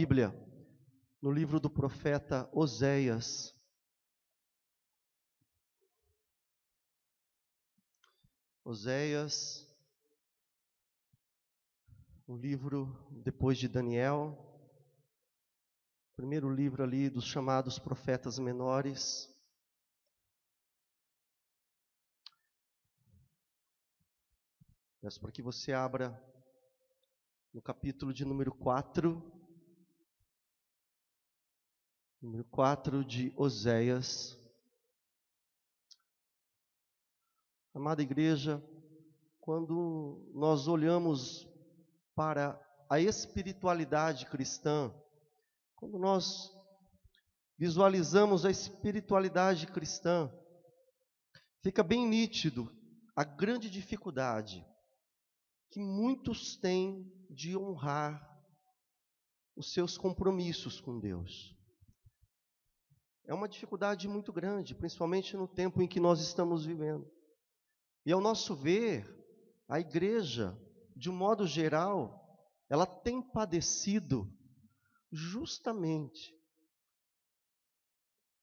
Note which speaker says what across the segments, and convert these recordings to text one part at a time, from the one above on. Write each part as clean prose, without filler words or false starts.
Speaker 1: Bíblia no livro do profeta Oséias. Oséias, o livro depois de Daniel, primeiro livro ali dos chamados profetas menores. Peço para que você abra no capítulo de número 4, de Oséias. Amada igreja, quando nós olhamos para a espiritualidade cristã, quando nós visualizamos a espiritualidade cristã, fica bem nítido a grande dificuldade que muitos têm de honrar os seus compromissos com Deus. É uma dificuldade muito grande, principalmente no tempo em que nós estamos vivendo. E ao nosso ver, a igreja, de um modo geral, ela tem padecido justamente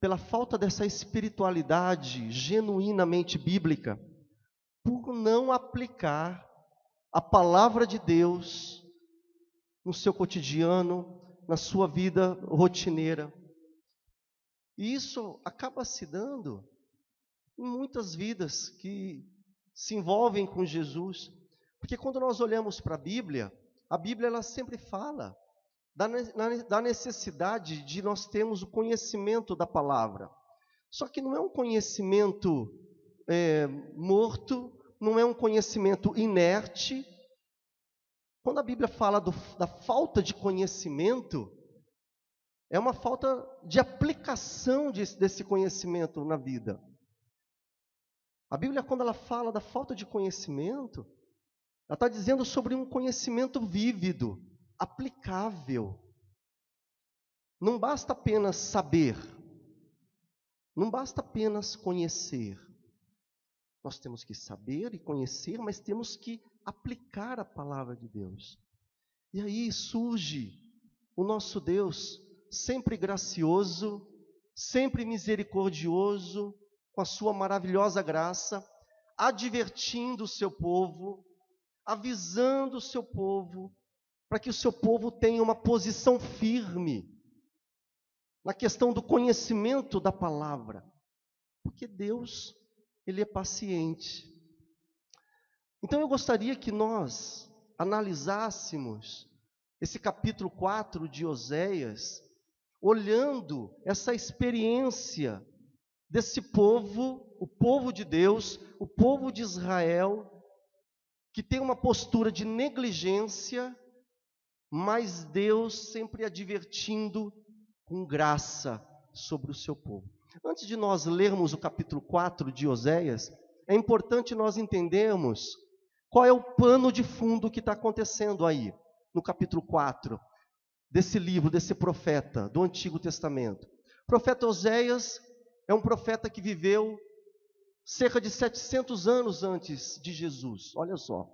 Speaker 1: pela falta dessa espiritualidade genuinamente bíblica, por não aplicar a palavra de Deus no seu cotidiano, na sua vida rotineira. E isso acaba se dando em muitas vidas que se envolvem com Jesus. Porque quando nós olhamos para a Bíblia ela sempre fala da necessidade de nós termos o conhecimento da palavra. Só que não é um conhecimento morto, não é um conhecimento inerte. Quando a Bíblia fala da falta de conhecimento, é uma falta de aplicação desse conhecimento na vida. A Bíblia, quando ela fala da falta de conhecimento, ela está dizendo sobre um conhecimento vívido, aplicável. Não basta apenas saber, não basta apenas conhecer. Nós temos que saber e conhecer, mas temos que aplicar a palavra de Deus. E aí surge o nosso Deus, sempre gracioso, sempre misericordioso, com a sua maravilhosa graça, advertindo o seu povo, avisando o seu povo, para que o seu povo tenha uma posição firme na questão do conhecimento da palavra. Porque Deus, Ele é paciente. Então eu gostaria que nós analisássemos esse capítulo 4 de Oséias, olhando essa experiência desse povo, o povo de Deus, o povo de Israel, que tem uma postura de negligência, mas Deus sempre advertindo com graça sobre o seu povo. Antes de nós lermos o capítulo 4 de Oséias, é importante nós entendermos qual é o pano de fundo que está acontecendo aí, no capítulo 4, desse livro, desse profeta do Antigo Testamento. O profeta Oséias é um profeta que viveu cerca de 700 anos antes de Jesus. Olha só,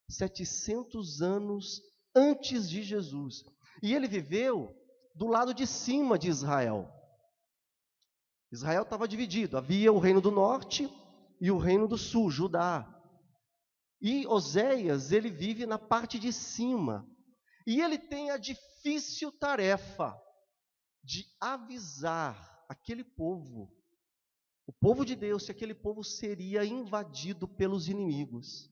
Speaker 1: 700 anos antes de Jesus. E ele viveu do lado de cima de Israel. Israel estava dividido, havia o reino do norte e o reino do sul, Judá. E Oséias, ele vive na parte de cima. E ele tem a difícil tarefa de avisar aquele povo, o povo de Deus, se aquele povo seria invadido pelos inimigos.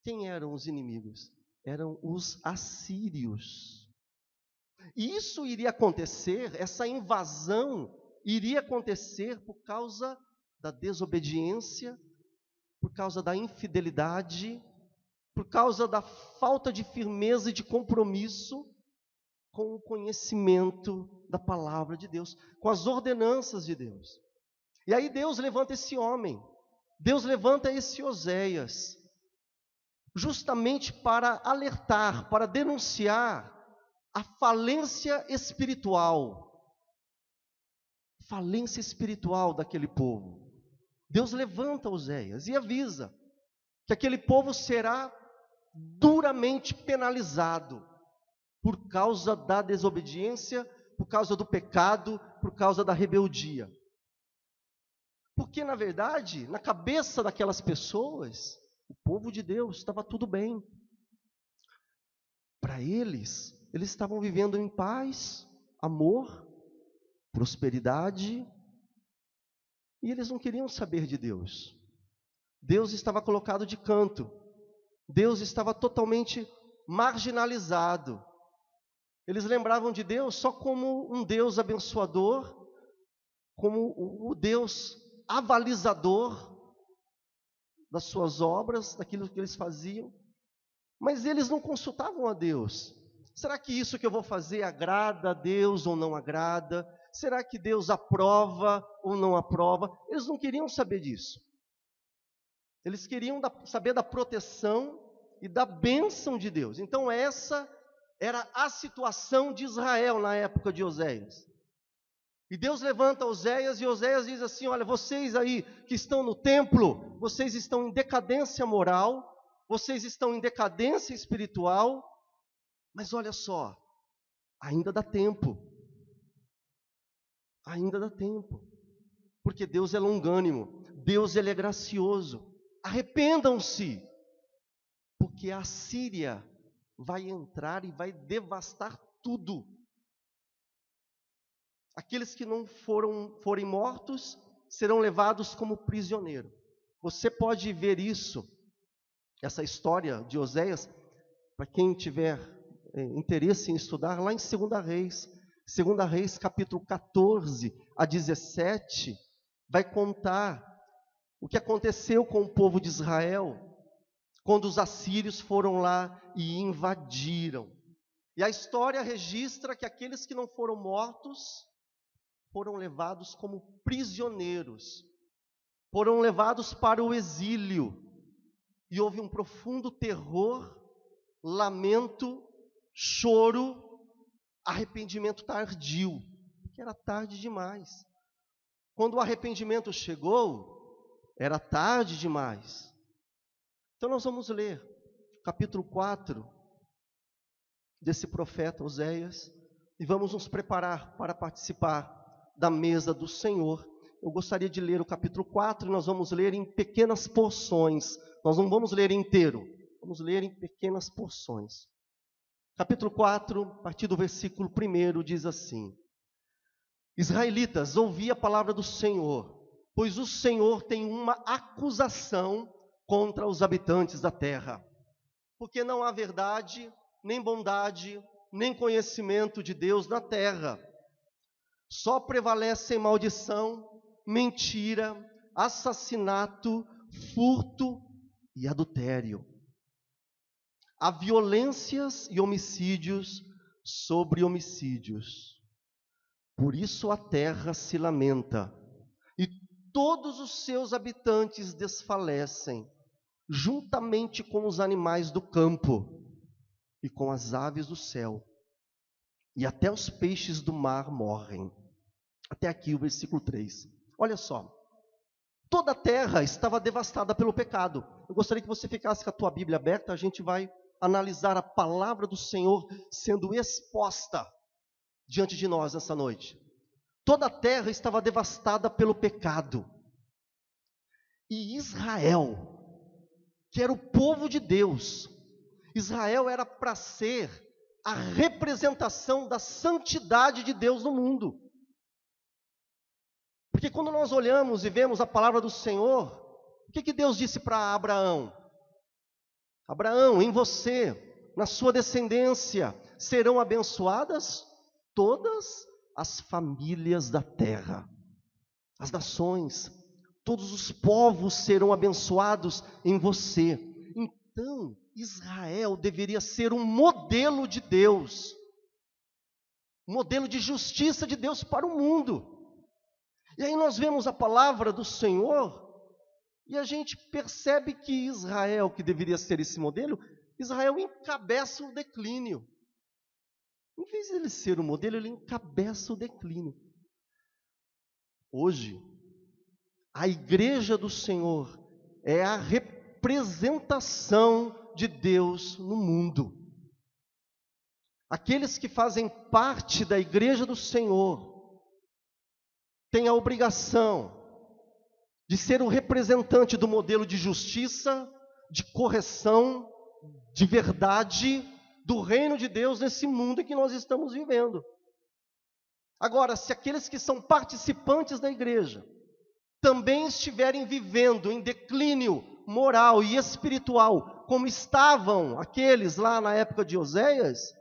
Speaker 1: Quem eram os inimigos? Eram os assírios. E isso iria acontecer, essa invasão iria acontecer por causa da desobediência, por causa da infidelidade, por causa da falta de firmeza e de compromisso com o conhecimento da palavra de Deus, com as ordenanças de Deus. E aí Deus levanta esse homem, Deus levanta esse Oséias, justamente para alertar, para denunciar a falência espiritual daquele povo. Deus levanta Oséias e avisa que aquele povo será duramente penalizado, por causa da desobediência, por causa do pecado, por causa da rebeldia. Porque, na verdade, na cabeça daquelas pessoas, o povo de Deus estava tudo bem. Para eles estavam vivendo em paz, amor, prosperidade, e eles não queriam saber de Deus. Deus estava colocado de canto. Deus estava totalmente marginalizado. Eles lembravam de Deus só como um Deus abençoador, como o Deus avalizador das suas obras, daquilo que eles faziam. Mas eles não consultavam a Deus. Será que isso que eu vou fazer agrada a Deus ou não agrada? Será que Deus aprova ou não aprova? Eles não queriam saber disso. Eles queriam saber da proteção e da bênção de Deus. Então essa era a situação de Israel na época de Oséias. E Deus levanta Oséias e Oséias diz assim: olha, vocês aí que estão no templo, vocês estão em decadência moral, vocês estão em decadência espiritual, mas olha só, ainda dá tempo. Ainda dá tempo. Porque Deus é longânimo, Deus ele é gracioso. Arrependam-se, porque a Síria vai entrar e vai devastar tudo. Aqueles que não forem mortos serão levados como prisioneiro. Você pode ver isso, essa história de Oséias, para quem tiver interesse em estudar, lá em 2 Reis capítulo 14 a 17, vai contar o que aconteceu com o povo de Israel, quando os assírios foram lá e invadiram. E a história registra que aqueles que não foram mortos, foram levados como prisioneiros, foram levados para o exílio, e houve um profundo terror, lamento, choro, arrependimento tardio, porque era tarde demais. Quando o arrependimento chegou, era tarde demais. Então nós vamos ler capítulo 4 desse profeta Oséias, e vamos nos preparar para participar da mesa do Senhor. Eu gostaria de ler o capítulo 4, e nós vamos ler em pequenas porções. Nós não vamos ler inteiro, vamos ler em pequenas porções. Capítulo 4, a partir do versículo 1, diz assim: Israelitas, ouvi a palavra do Senhor, pois o Senhor tem uma acusação contra os habitantes da terra, porque não há verdade, nem bondade, nem conhecimento de Deus na terra. Só prevalecem maldição, mentira, assassinato, furto e adultério. Há violências e homicídios sobre homicídios. Por isso a terra se lamenta, e todos os seus habitantes desfalecem, juntamente com os animais do campo e com as aves do céu. E até os peixes do mar morrem. Até aqui o versículo 3. Olha só. Toda a terra estava devastada pelo pecado. Eu gostaria que você ficasse com a tua Bíblia aberta. A gente vai analisar a palavra do Senhor sendo exposta diante de nós nessa noite. Toda a terra estava devastada pelo pecado. E Israel, que era o povo de Deus, Israel era para ser a representação da santidade de Deus no mundo. Porque quando nós olhamos e vemos a palavra do Senhor, o que Deus disse para Abraão? Abraão, em você, na sua descendência, serão abençoadas todas as famílias da terra. As nações, todos os povos serão abençoados em você. Então, Israel deveria ser um modelo de Deus, um modelo de justiça de Deus para o mundo. E aí nós vemos a palavra do Senhor, e a gente percebe que Israel, que deveria ser esse modelo, Israel encabeça o declínio. Em vez de ele ser o modelo, ele encabeça o declínio. Hoje, a igreja do Senhor é a representação de Deus no mundo. Aqueles que fazem parte da igreja do Senhor têm a obrigação de ser o representante do modelo de justiça, de correção, de verdade do reino de Deus nesse mundo em que nós estamos vivendo. Agora, se aqueles que são participantes da igreja também estiverem vivendo em declínio moral e espiritual, como estavam aqueles lá na época de Oséias,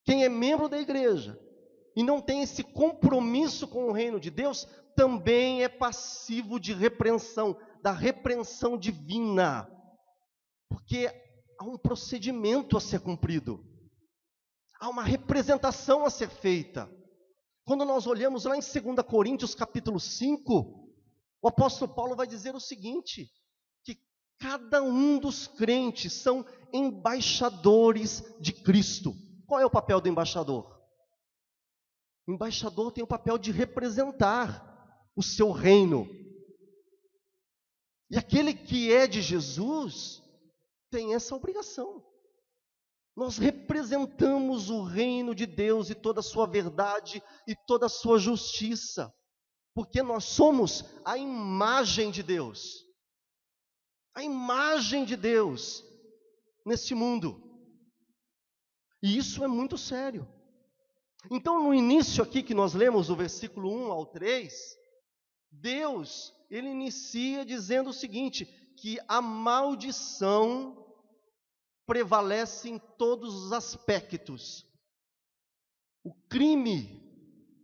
Speaker 1: quem é membro da igreja e não tem esse compromisso com o reino de Deus, também é passivo de repreensão, da repreensão divina, porque há um procedimento a ser cumprido, há uma representação a ser feita. Quando nós olhamos lá em 2 Coríntios capítulo 5, o apóstolo Paulo vai dizer o seguinte, que cada um dos crentes são embaixadores de Cristo. Qual é o papel do embaixador? O embaixador tem o papel de representar o seu reino. E aquele que é de Jesus tem essa obrigação. Nós representamos o reino de Deus e toda a sua verdade e toda a sua justiça, porque nós somos a imagem de Deus. A imagem de Deus nesse mundo. E isso é muito sério. Então, no início aqui que nós lemos, o versículo 1 ao 3, Deus, ele inicia dizendo o seguinte, que a maldição prevalece em todos os aspectos. O crime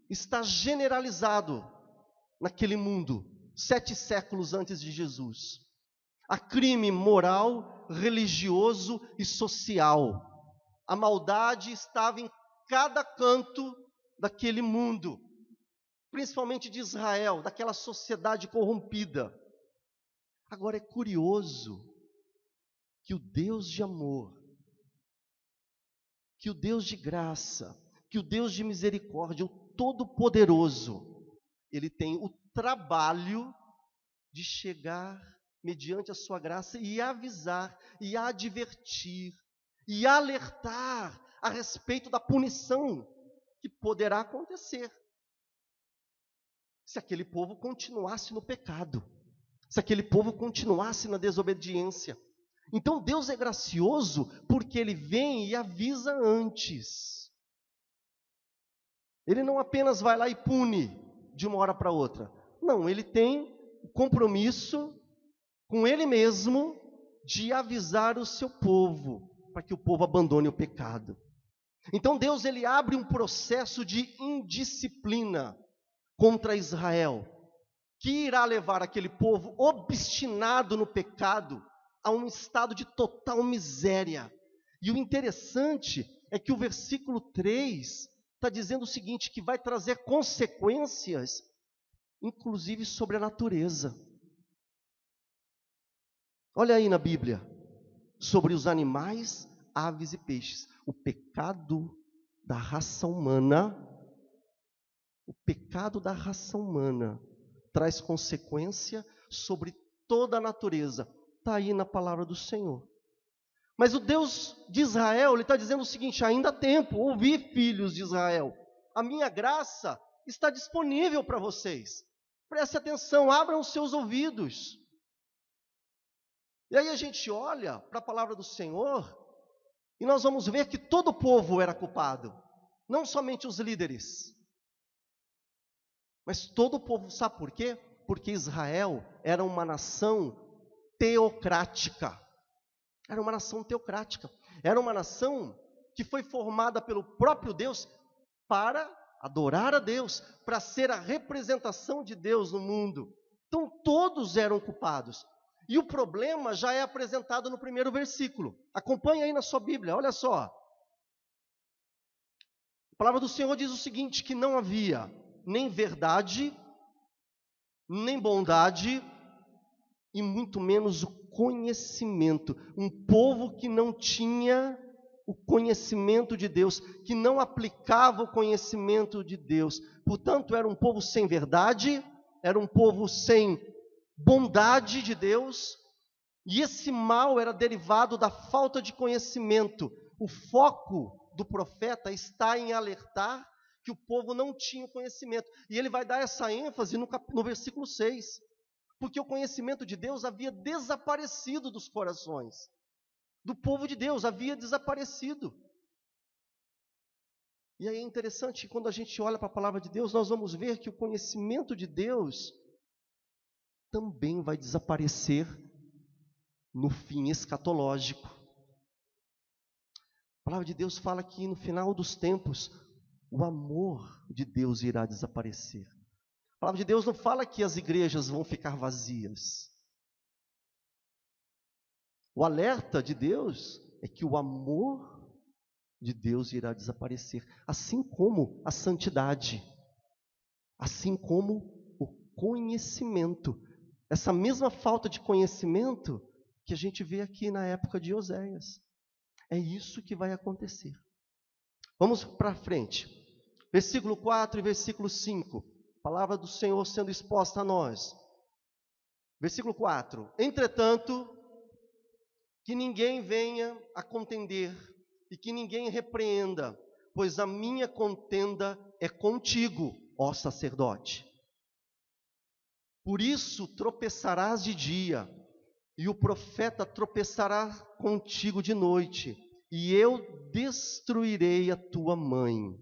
Speaker 1: está generalizado naquele mundo, 7 séculos antes de Jesus. Há crime moral, religioso e social. A maldade estava em cada canto daquele mundo, principalmente de Israel, daquela sociedade corrompida. Agora é curioso que o Deus de amor, que o Deus de graça, que o Deus de misericórdia, o Todo-Poderoso, Ele tem o trabalho de chegar mediante a sua graça e avisar, e advertir, e alertar a respeito da punição que poderá acontecer se aquele povo continuasse no pecado, se aquele povo continuasse na desobediência. Então Deus é gracioso porque Ele vem e avisa antes. Ele não apenas vai lá e pune de uma hora para outra. Não, Ele tem o compromisso com Ele mesmo de avisar o seu povo, para que o povo abandone o pecado. Então Deus, Ele abre um processo de indisciplina contra Israel, que irá levar aquele povo obstinado no pecado a um estado de total miséria. E o interessante é que o versículo 3 está dizendo o seguinte, que vai trazer consequências, inclusive sobre a natureza. Olha aí na Bíblia, sobre os animais, aves e peixes. O pecado da raça humana, traz consequência sobre toda a natureza. Está aí na palavra do Senhor. Mas o Deus de Israel, Ele está dizendo o seguinte, ainda há tempo, ouvi, filhos de Israel, a minha graça está disponível para vocês. Preste atenção, abram os seus ouvidos. E aí a gente olha para a palavra do Senhor, e nós vamos ver que todo o povo era culpado, não somente os líderes, mas todo o povo. Sabe por quê? Porque Israel era uma nação teocrática. Era uma nação teocrática. Era uma nação que foi formada pelo próprio Deus para adorar a Deus, para ser a representação de Deus no mundo. Então todos eram culpados. E o problema já é apresentado no primeiro versículo. Acompanhe aí na sua Bíblia, olha só. A palavra do Senhor diz o seguinte, que não havia nem verdade, nem bondade, e muito menos o conhecimento. Um povo que não tinha o conhecimento de Deus, que não aplicava o conhecimento de Deus. Portanto, era um povo sem verdade, era um povo sem bondade de Deus, e esse mal era derivado da falta de conhecimento. O foco do profeta está em alertar que o povo não tinha o conhecimento. E ele vai dar essa ênfase no versículo 6. Porque o conhecimento de Deus havia desaparecido dos corações. Do povo de Deus, havia desaparecido. E aí é interessante, quando a gente olha para a palavra de Deus, nós vamos ver que o conhecimento de Deus também vai desaparecer no fim escatológico. A palavra de Deus fala que no final dos tempos, o amor de Deus irá desaparecer. A palavra de Deus não fala que as igrejas vão ficar vazias. O alerta de Deus é que o amor de Deus irá desaparecer, assim como a santidade, assim como o conhecimento. Essa mesma falta de conhecimento que a gente vê aqui na época de Oséias. É isso que vai acontecer. Vamos para frente. Versículo 4 e versículo 5. Palavra do Senhor sendo exposta a nós. Versículo 4. Entretanto, que ninguém venha a contender e que ninguém repreenda, pois a minha contenda é contigo, ó sacerdote. Por isso tropeçarás de dia, e o profeta tropeçará contigo de noite, e eu destruirei a tua mãe.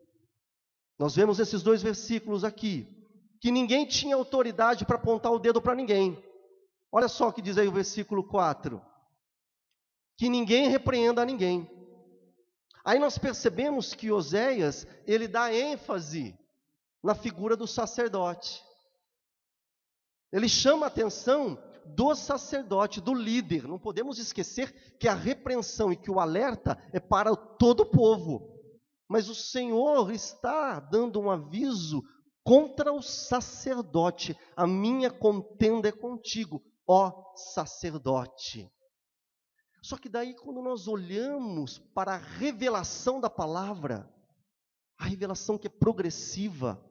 Speaker 1: Nós vemos esses dois versículos aqui, que ninguém tinha autoridade para apontar o dedo para ninguém. Olha só o que diz aí o versículo 4. Que ninguém repreenda a ninguém. Aí nós percebemos que Oséias, ele dá ênfase na figura do sacerdote. Ele chama a atenção do sacerdote, do líder. Não podemos esquecer que a repreensão e que o alerta é para todo o povo. Mas o Senhor está dando um aviso contra o sacerdote. A minha contenda é contigo, ó sacerdote. Só que daí, quando nós olhamos para a revelação da palavra, a revelação que é progressiva,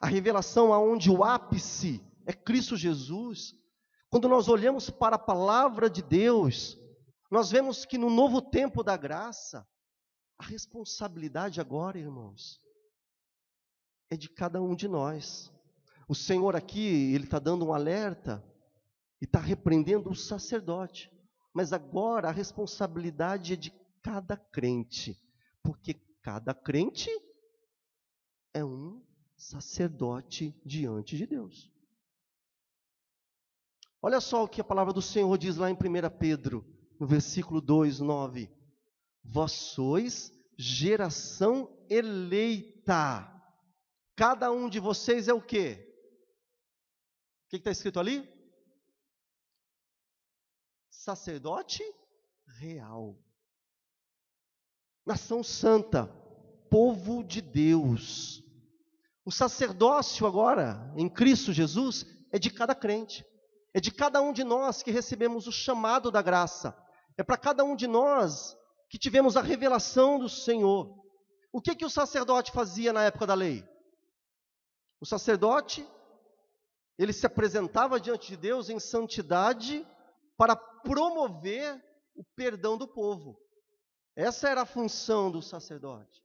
Speaker 1: a revelação aonde o ápice é Cristo Jesus, quando nós olhamos para a palavra de Deus, nós vemos que no novo tempo da graça, a responsabilidade agora, irmãos, é de cada um de nós. O Senhor aqui, Ele está dando um alerta e está repreendendo o sacerdote. Mas agora a responsabilidade é de cada crente, porque cada crente é um sacerdote diante de Deus. Olha só o que a palavra do Senhor diz lá em 1 Pedro, no versículo 2, 9. Vós sois geração eleita. Cada um de vocês é o quê? O que está escrito ali? Sacerdote real. Nação santa, povo de Deus. O sacerdócio agora, em Cristo Jesus, é de cada crente. É de cada um de nós que recebemos o chamado da graça. É para cada um de nós que tivemos a revelação do Senhor. O que o sacerdote fazia na época da lei? O sacerdote, ele se apresentava diante de Deus em santidade para promover o perdão do povo. Essa era a função do sacerdote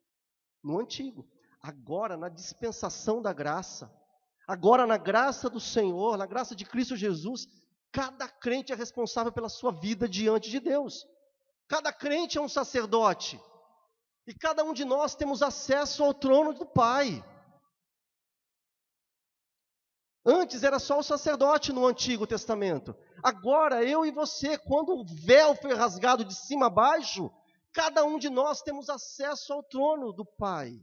Speaker 1: no antigo. Agora, na dispensação da graça, agora na graça do Senhor, na graça de Cristo Jesus, cada crente é responsável pela sua vida diante de Deus. Cada crente é um sacerdote. E cada um de nós temos acesso ao trono do Pai. Antes era só o sacerdote no Antigo Testamento. Agora, eu e você, quando o véu foi rasgado de cima a baixo, cada um de nós temos acesso ao trono do Pai.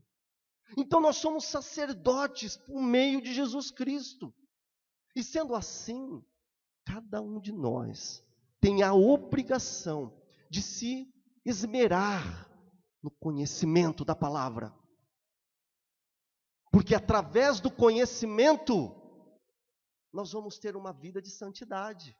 Speaker 1: Então nós somos sacerdotes por meio de Jesus Cristo. E sendo assim, cada um de nós tem a obrigação de se esmerar no conhecimento da palavra. Porque através do conhecimento, nós vamos ter uma vida de santidade.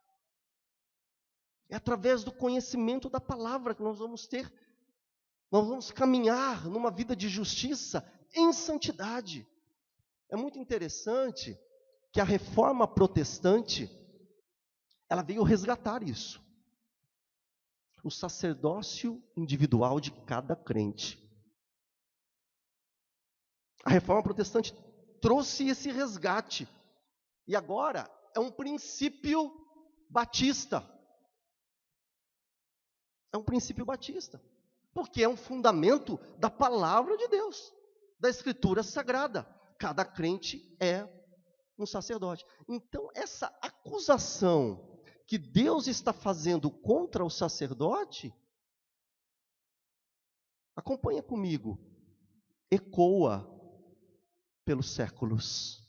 Speaker 1: É através do conhecimento da palavra que nós vamos caminhar numa vida de justiça em santidade. É muito interessante que a reforma protestante, ela veio resgatar isso. o sacerdócio individual de cada crente. A Reforma Protestante trouxe esse resgate. E agora é um princípio batista. É um princípio batista. Porque é um fundamento da palavra de Deus, da Escritura Sagrada. Cada crente é um sacerdote. Então, essa acusação que Deus está fazendo contra o sacerdote, acompanha comigo, ecoa pelos séculos.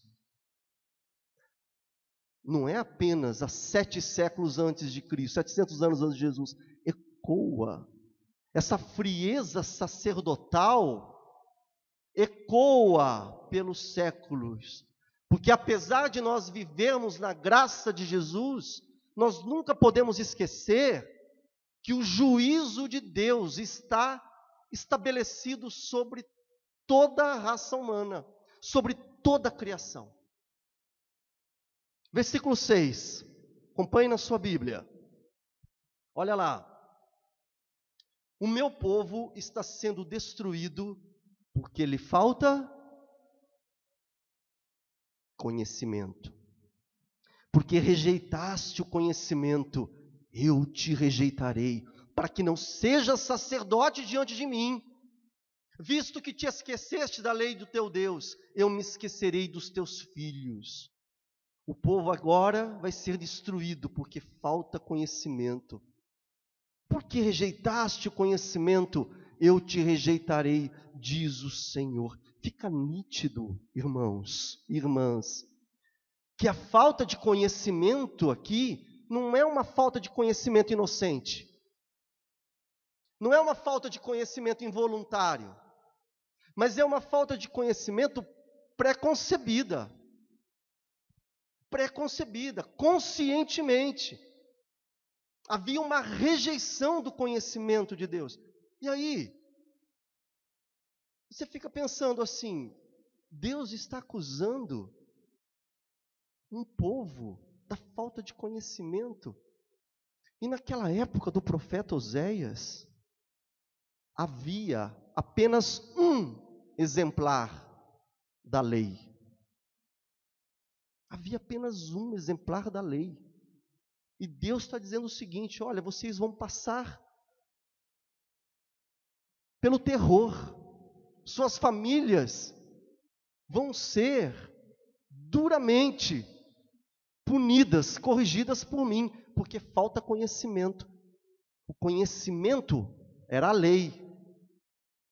Speaker 1: Não é apenas há 7 séculos antes de Cristo, 700 anos antes de Jesus. Ecoa. Essa frieza sacerdotal ecoa pelos séculos. Porque apesar de nós vivermos na graça de Jesus, nós nunca podemos esquecer que o juízo de Deus está estabelecido sobre toda a raça humana, sobre toda a criação. Versículo 6, acompanhe na sua Bíblia. Olha lá. O meu povo está sendo destruído porque lhe falta conhecimento. Porque rejeitaste o conhecimento, eu te rejeitarei, para que não sejas sacerdote diante de mim. Visto que te esqueceste da lei do teu Deus, eu me esquecerei dos teus filhos. O povo agora vai ser destruído porque falta conhecimento. Porque rejeitaste o conhecimento, eu te rejeitarei, diz o Senhor. Fica nítido, irmãos, irmãs, que a falta de conhecimento aqui não é uma falta de conhecimento inocente. Não é uma falta de conhecimento involuntário. Mas é uma falta de conhecimento preconcebida. Preconcebida, conscientemente. Havia uma rejeição do conhecimento de Deus. E aí, você fica pensando assim, Deus está acusando um povo da falta de conhecimento. E naquela época do profeta Oséias, havia apenas um exemplar da lei. Havia apenas um exemplar da lei. E Deus está dizendo o seguinte: olha, vocês vão passar pelo terror, suas famílias vão ser duramente punidas, corrigidas por mim, porque falta conhecimento. O conhecimento era a lei.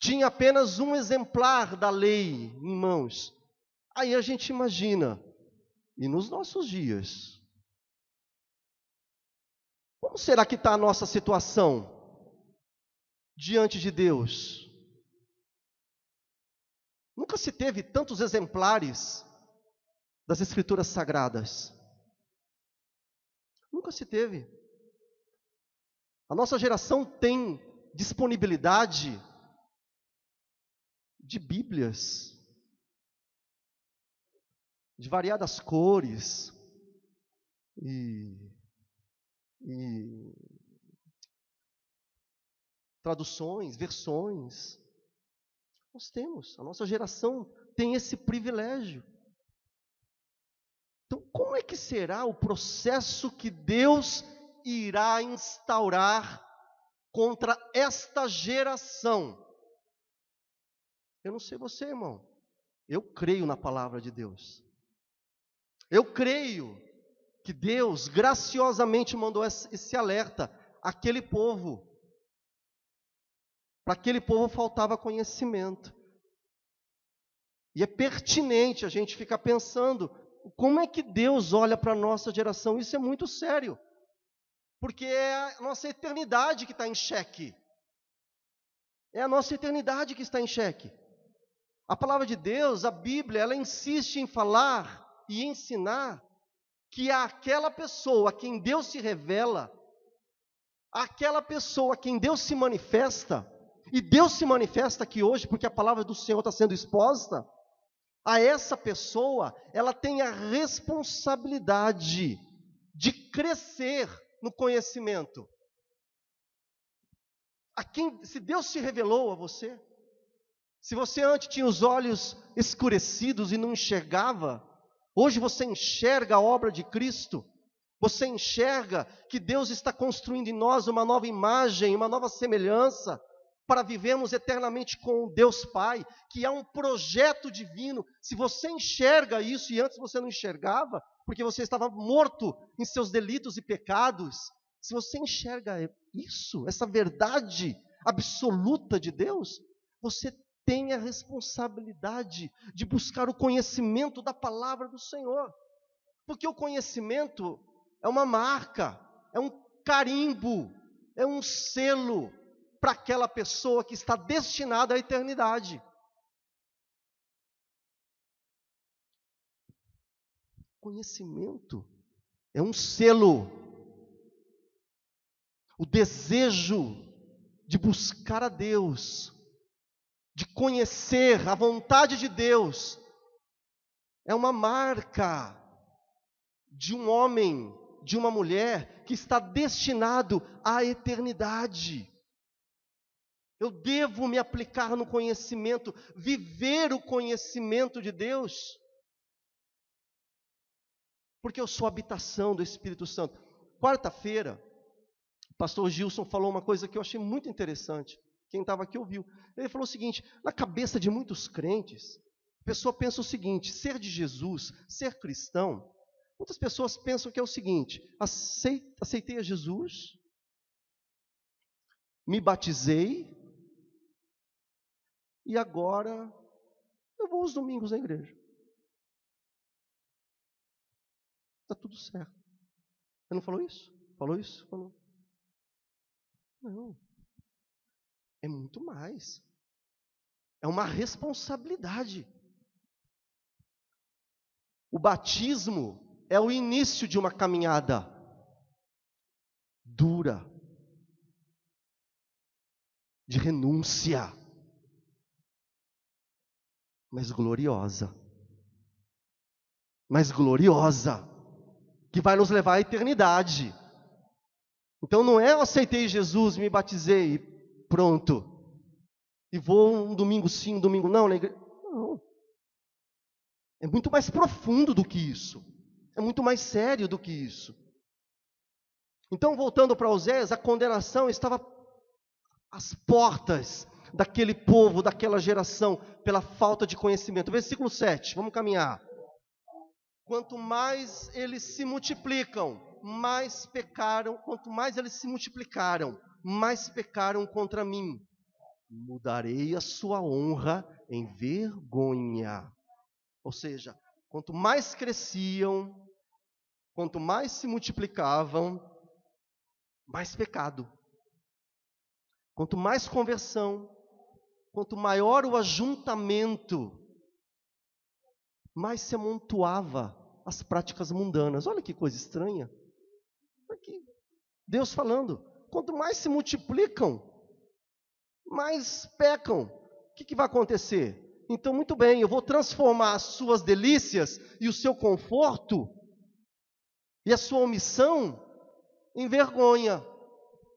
Speaker 1: Tinha apenas um exemplar da lei em mãos. Aí a gente imagina, e nos nossos dias, como será que está a nossa situação diante de Deus? Nunca se teve tantos exemplares das Escrituras Sagradas. Nunca se teve. A nossa geração tem disponibilidade de Bíblias, de variadas cores e traduções, versões. Nós temos, a nossa geração tem esse privilégio. Então, como é que será o processo que Deus irá instaurar contra esta geração? Eu não sei você, irmão. Eu creio na palavra de Deus. Eu creio que Deus graciosamente mandou esse alerta àquele povo. Para aquele povo faltava conhecimento. E é pertinente a gente ficar pensando, como é que Deus olha para a nossa geração? Isso é muito sério. Porque é a nossa eternidade que está em xeque. É a nossa eternidade que está em xeque. A palavra de Deus, a Bíblia, ela insiste em falar e ensinar que aquela pessoa a quem Deus se revela, aquela pessoa a quem Deus se manifesta, e Deus se manifesta aqui hoje porque a palavra do Senhor está sendo exposta, a essa pessoa, ela tem a responsabilidade de crescer no conhecimento. Se Deus se revelou a você, se você antes tinha os olhos escurecidos e não enxergava, hoje você enxerga a obra de Cristo, você enxerga que Deus está construindo em nós uma nova imagem, uma nova semelhança, para vivermos eternamente com o Deus Pai, que é um projeto divino. Se você enxerga isso e antes você não enxergava, porque você estava morto em seus delitos e pecados, se você enxerga isso, essa verdade absoluta de Deus, você tem a responsabilidade de buscar o conhecimento da palavra do Senhor, porque o conhecimento é uma marca, é um carimbo, é um selo para aquela pessoa que está destinada à eternidade. Conhecimento é um selo. O desejo de buscar a Deus, de conhecer a vontade de Deus, é uma marca de um homem, de uma mulher que está destinado à eternidade. Eu devo me aplicar no conhecimento, viver o conhecimento de Deus, porque eu sou a habitação do Espírito Santo. Quarta-feira, o pastor Gilson falou uma coisa que eu achei muito interessante. Quem estava aqui ouviu. Ele falou o seguinte: na cabeça de muitos crentes, a pessoa pensa o seguinte: ser de Jesus, ser cristão, muitas pessoas pensam que é o seguinte: aceitei a Jesus, me batizei, e agora eu vou aos domingos na igreja. Está tudo certo. Ele não falou isso? Falou isso? Falou. Não. É muito mais. É uma responsabilidade. O batismo é o início de uma caminhada dura, de renúncia, mas gloriosa. Mas gloriosa, que vai nos levar à eternidade. Então não é eu aceitei Jesus, me batizei, pronto, e vou um domingo sim, um domingo não, na igreja. Não. É muito mais profundo do que isso. É muito mais sério do que isso. Então, voltando para Oséias, a condenação estava às portas daquele povo, daquela geração, pela falta de conhecimento. Versículo 7, vamos caminhar. Quanto mais eles se multiplicam, mais pecaram. Quanto mais eles se multiplicaram, mais pecaram contra mim. Mudarei a sua honra em vergonha. Ou seja, quanto mais cresciam, quanto mais se multiplicavam, mais pecado. Quanto mais conversão, quanto maior o ajuntamento, mais se amontoava as práticas mundanas. Olha que coisa estranha. Aqui, Deus falando, quanto mais se multiplicam, mais pecam. O que vai acontecer? Então, muito bem, eu vou transformar as suas delícias e o seu conforto e a sua omissão em vergonha.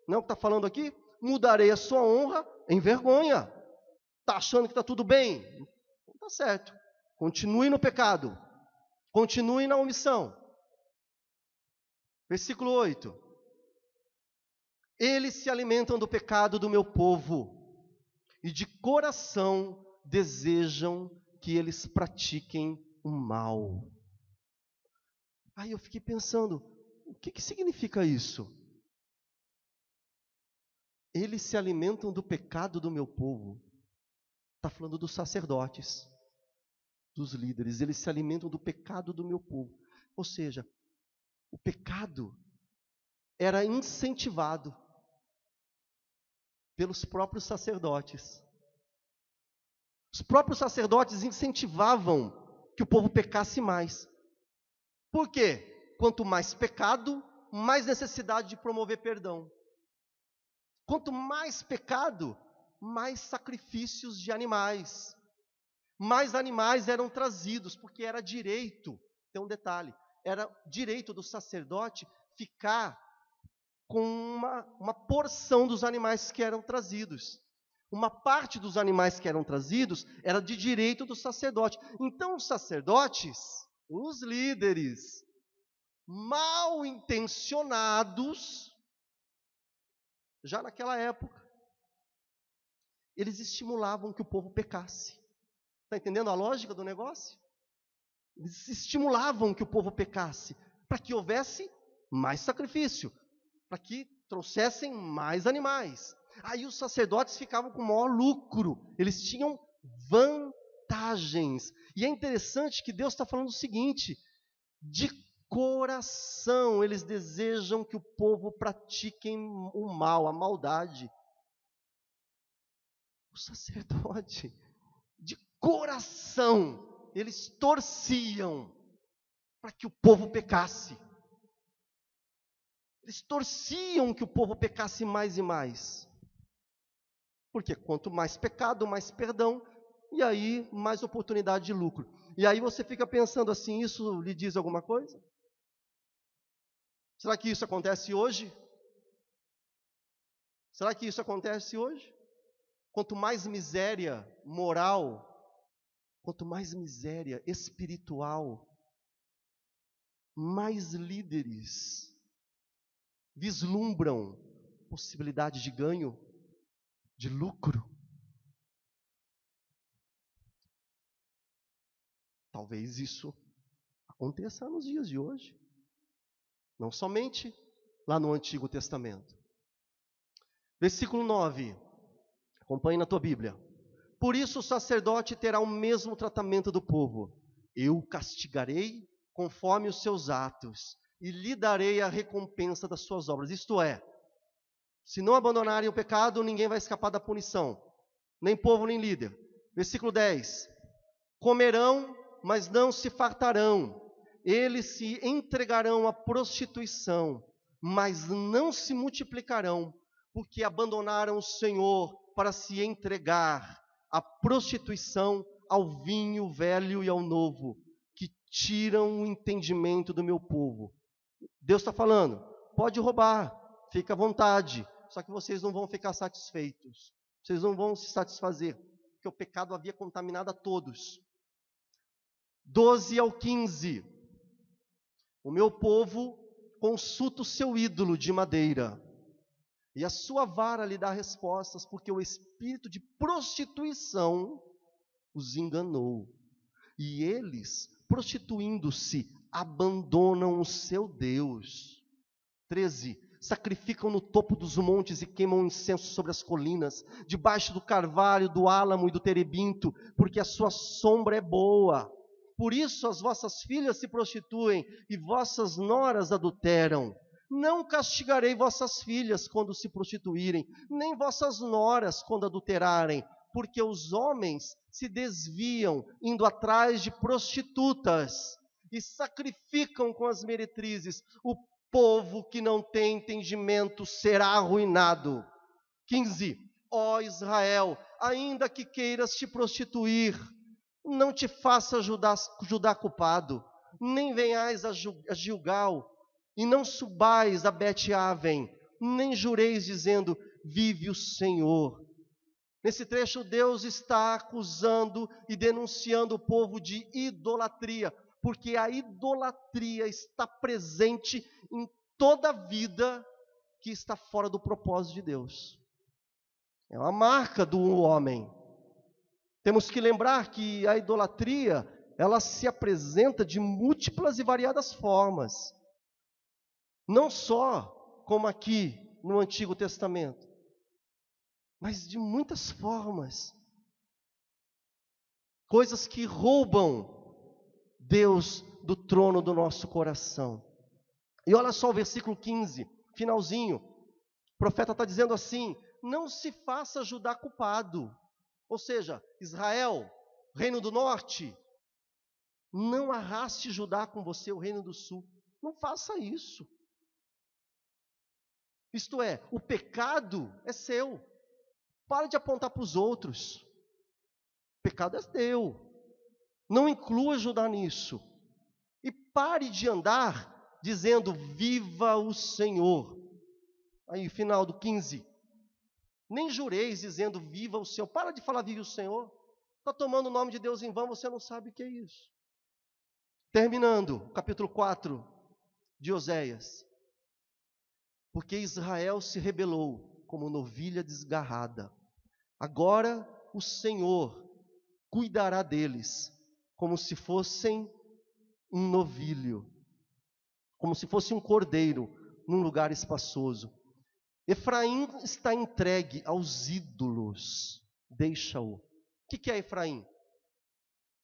Speaker 1: Não é o que está falando aqui? Mudarei a sua honra em vergonha. Está achando que está tudo bem? Não está certo. Continue no pecado. Continue na omissão. Versículo 8. Eles se alimentam do pecado do meu povo, e de coração desejam que eles pratiquem o mal. Aí eu fiquei pensando, o que significa isso? Eles se alimentam do pecado do meu povo. Está falando dos sacerdotes, dos líderes. Eles se alimentam do pecado do meu povo. Ou seja, o pecado era incentivado pelos próprios sacerdotes. Os próprios sacerdotes incentivavam que o povo pecasse mais. Por quê? Quanto mais pecado, mais necessidade de promover perdão. Quanto mais pecado, mais sacrifícios de animais. Mais animais eram trazidos, porque era direito, tem um detalhe, era direito do sacerdote ficar com uma porção dos animais que eram trazidos. Uma parte dos animais que eram trazidos era de direito do sacerdote. Então os sacerdotes, os líderes, mal intencionados, já naquela época, eles estimulavam que o povo pecasse. Está entendendo a lógica do negócio? Eles estimulavam que o povo pecasse, para que houvesse mais sacrifício, para que trouxessem mais animais. Aí os sacerdotes ficavam com o maior lucro, eles tinham vantagens. E é interessante que Deus está falando o seguinte: de coração eles desejam que o povo pratique o mal, a maldade. O sacerdote, de coração, eles torciam para que o povo pecasse. Eles torciam que o povo pecasse mais e mais. Porque quanto mais pecado, mais perdão, e aí mais oportunidade de lucro. E aí você fica pensando assim, isso lhe diz alguma coisa? Será que isso acontece hoje? Será que isso acontece hoje? Quanto mais miséria moral, quanto mais miséria espiritual, mais líderes vislumbram possibilidade de ganho, de lucro. Talvez isso aconteça nos dias de hoje. Não somente lá no Antigo Testamento. Versículo 9. Acompanhe na tua Bíblia. Por isso o sacerdote terá o mesmo tratamento do povo. Eu o castigarei conforme os seus atos e lhe darei a recompensa das suas obras. Isto é, se não abandonarem o pecado, ninguém vai escapar da punição. Nem povo, nem líder. Versículo 10. Comerão, mas não se fartarão. Eles se entregarão à prostituição, mas não se multiplicarão, porque abandonaram o Senhor para se entregar à prostituição, ao vinho velho e ao novo, que tiram o entendimento do meu povo. Deus está falando, pode roubar, fica à vontade, só que vocês não vão ficar satisfeitos, vocês não vão se satisfazer, porque o pecado havia contaminado a todos. 12 ao 15. O meu povo consulta o seu ídolo de madeira, e a sua vara lhe dá respostas, porque o espírito de prostituição os enganou. E eles, prostituindo-se, abandonam o seu Deus. 13. Sacrificam no topo dos montes e queimam incenso sobre as colinas, debaixo do carvalho, do álamo e do terebinto, porque a sua sombra é boa. Por isso as vossas filhas se prostituem e vossas noras adulteram. Não castigarei vossas filhas quando se prostituírem, nem vossas noras quando adulterarem, porque os homens se desviam indo atrás de prostitutas e sacrificam com as meretrizes. O povo que não tem entendimento será arruinado. 15. Ó Israel, ainda que queiras te prostituir, não te faça Judá culpado, nem venhais a Gilgal, e não subais a Bet-Aven, nem jureis dizendo, vive o Senhor. Nesse trecho, Deus está acusando e denunciando o povo de idolatria, porque a idolatria está presente em toda a vida que está fora do propósito de Deus. É uma marca do homem. Temos que lembrar que a idolatria, ela se apresenta de múltiplas e variadas formas. Não só como aqui no Antigo Testamento, mas de muitas formas. Coisas que roubam Deus do trono do nosso coração. E olha só o versículo 15, finalzinho. O profeta está dizendo assim, não se faça Judá culpado. Ou seja, Israel, reino do norte, não arraste Judá com você, o reino do sul. Não faça isso. Isto é, o pecado é seu. Pare de apontar para os outros. O pecado é teu. Não inclua Judá nisso. E pare de andar dizendo, viva o Senhor. Aí, final do 15. Nem jureis dizendo viva o Senhor. Para de falar vive o Senhor. Está tomando o nome de Deus em vão, você não sabe o que é isso. Terminando, capítulo 4 de Oséias. Porque Israel se rebelou como novilha desgarrada. Agora o Senhor cuidará deles, como se fossem um novilho, como se fosse um cordeiro num lugar espaçoso. Efraim está entregue aos ídolos, deixa-o. O que é Efraim?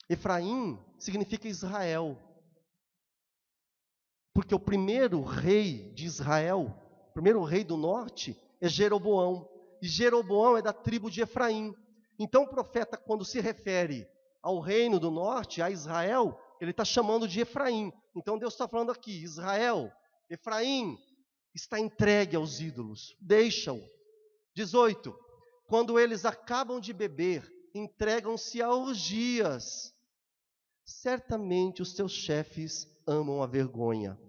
Speaker 1: Efraim significa Israel. Porque o primeiro rei de Israel, o primeiro rei do norte, é Jeroboão. E Jeroboão é da tribo de Efraim. Então o profeta, quando se refere ao reino do norte, a Israel, ele está chamando de Efraim. Então Deus está falando aqui, Israel, Efraim está entregue aos ídolos, deixa-o. 18. Quando eles acabam de beber, entregam-se a orgias. Certamente os teus chefes amam a vergonha.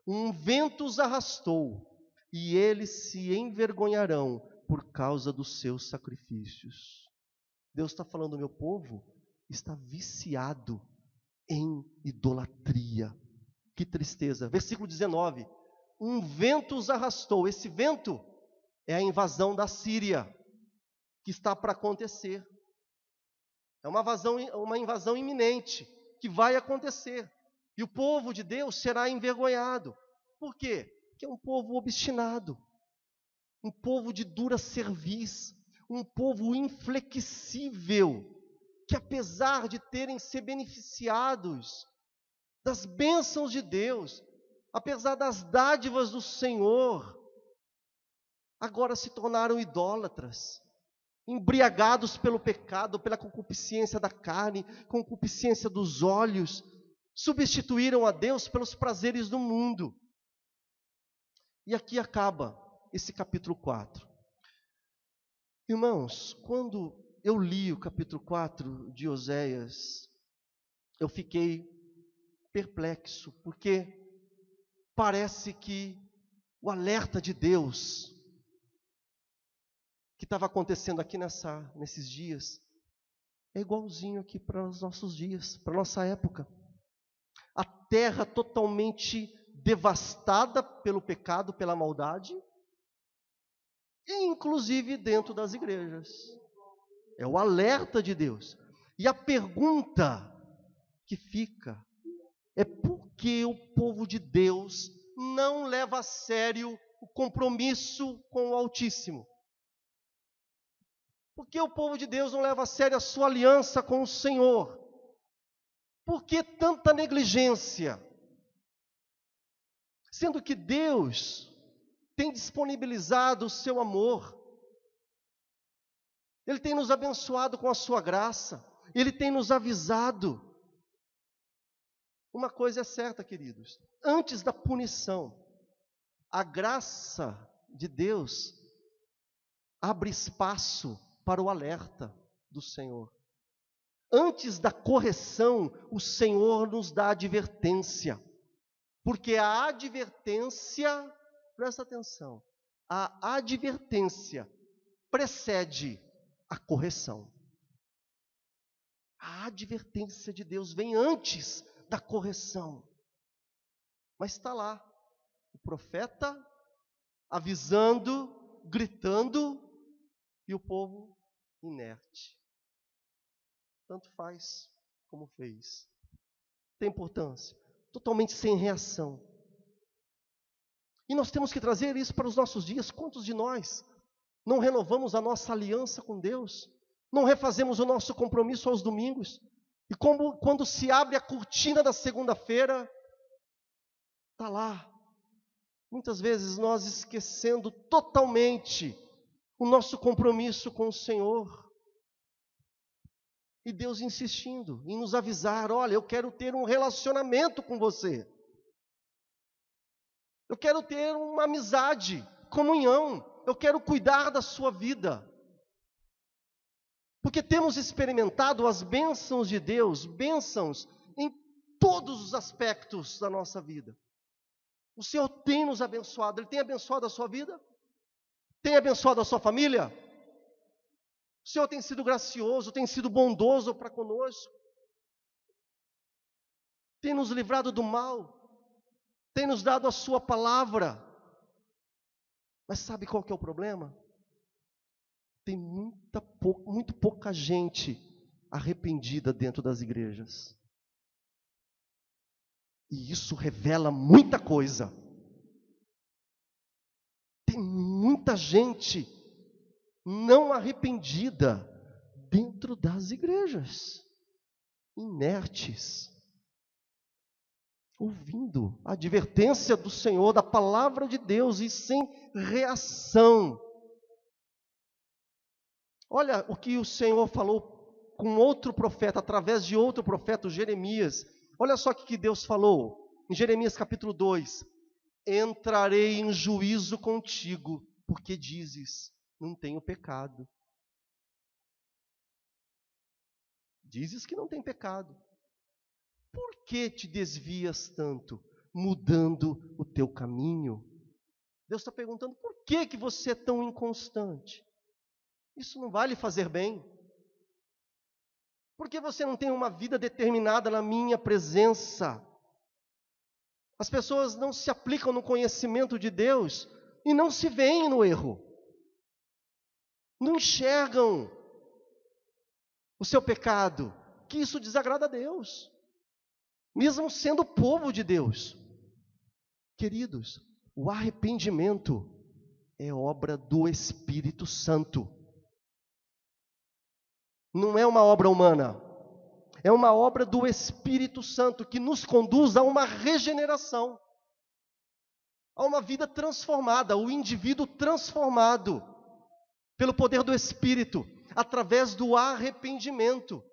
Speaker 1: Um vento os arrastou, e eles se envergonharão por causa dos seus sacrifícios. Deus está falando, meu povo está viciado em idolatria. Que tristeza. Versículo 19. Um vento os arrastou. Esse vento é a invasão da Síria, que está para acontecer. É uma invasão iminente, que vai acontecer. E o povo de Deus será envergonhado. Por quê? Porque é um povo obstinado, um povo de dura cerviz, um povo inflexível, que apesar de terem se beneficiados das bênçãos de Deus, apesar das dádivas do Senhor, agora se tornaram idólatras, embriagados pelo pecado, pela concupiscência da carne, concupiscência dos olhos, substituíram a Deus pelos prazeres do mundo. E aqui acaba esse capítulo 4. Irmãos, quando eu li o capítulo 4 de Oséias, eu fiquei perplexo, porque parece que o alerta de Deus que estava acontecendo aqui nesses dias é igualzinho aqui para os nossos dias, para a nossa época. A terra totalmente devastada pelo pecado, pela maldade, e inclusive dentro das igrejas. É o alerta de Deus. E a pergunta que fica é por que o povo de Deus não leva a sério o compromisso com o Altíssimo? Por que o povo de Deus não leva a sério a sua aliança com o Senhor? Por que tanta negligência? Sendo que Deus tem disponibilizado o seu amor, Ele tem nos abençoado com a sua graça, Ele tem nos avisado. Uma coisa é certa, queridos, antes da punição, a graça de Deus abre espaço para o alerta do Senhor. Antes da correção, o Senhor nos dá advertência, porque a advertência, presta atenção, a advertência precede a correção. A advertência de Deus vem antes da correção. Mas está lá, o profeta avisando, gritando, e o povo inerte. Tanto faz como fez. Tem importância. Totalmente sem reação. E nós temos que trazer isso para os nossos dias. Quantos de nós não renovamos a nossa aliança com Deus? Não refazemos o nosso compromisso aos domingos? E quando se abre a cortina da segunda-feira, está lá. Muitas vezes nós esquecendo totalmente o nosso compromisso com o Senhor. E Deus insistindo em nos avisar, olha, eu quero ter um relacionamento com você. Eu quero ter uma amizade, comunhão. Eu quero cuidar da sua vida. Porque temos experimentado as bênçãos de Deus, bênçãos em todos os aspectos da nossa vida. O Senhor tem nos abençoado, Ele tem abençoado a sua vida? Tem abençoado a sua família? O Senhor tem sido gracioso, tem sido bondoso para conosco, tem nos livrado do mal, tem nos dado a sua palavra. Mas sabe qual que é o problema? Tem muito pouca gente arrependida dentro das igrejas. E isso revela muita coisa. Tem muita gente não arrependida dentro das igrejas, inertes, ouvindo a advertência do Senhor, da palavra de Deus, e sem reação. Olha o que o Senhor falou com outro profeta, através de outro profeta, o Jeremias. Olha só o que Deus falou em Jeremias capítulo 2. Entrarei em juízo contigo, porque dizes, não tenho pecado. Dizes que não tem pecado. Por que te desvias tanto, mudando o teu caminho? Deus está perguntando, por que você é tão inconstante? Isso não vai lhe fazer bem. Por que você não tem uma vida determinada na minha presença? As pessoas não se aplicam no conhecimento de Deus e não se veem no erro. Não enxergam o seu pecado, que isso desagrada a Deus, mesmo sendo povo de Deus. Queridos, o arrependimento é obra do Espírito Santo. Não é uma obra humana, é uma obra do Espírito Santo que nos conduz a uma regeneração, a uma vida transformada, o indivíduo transformado pelo poder do Espírito, através do arrependimento.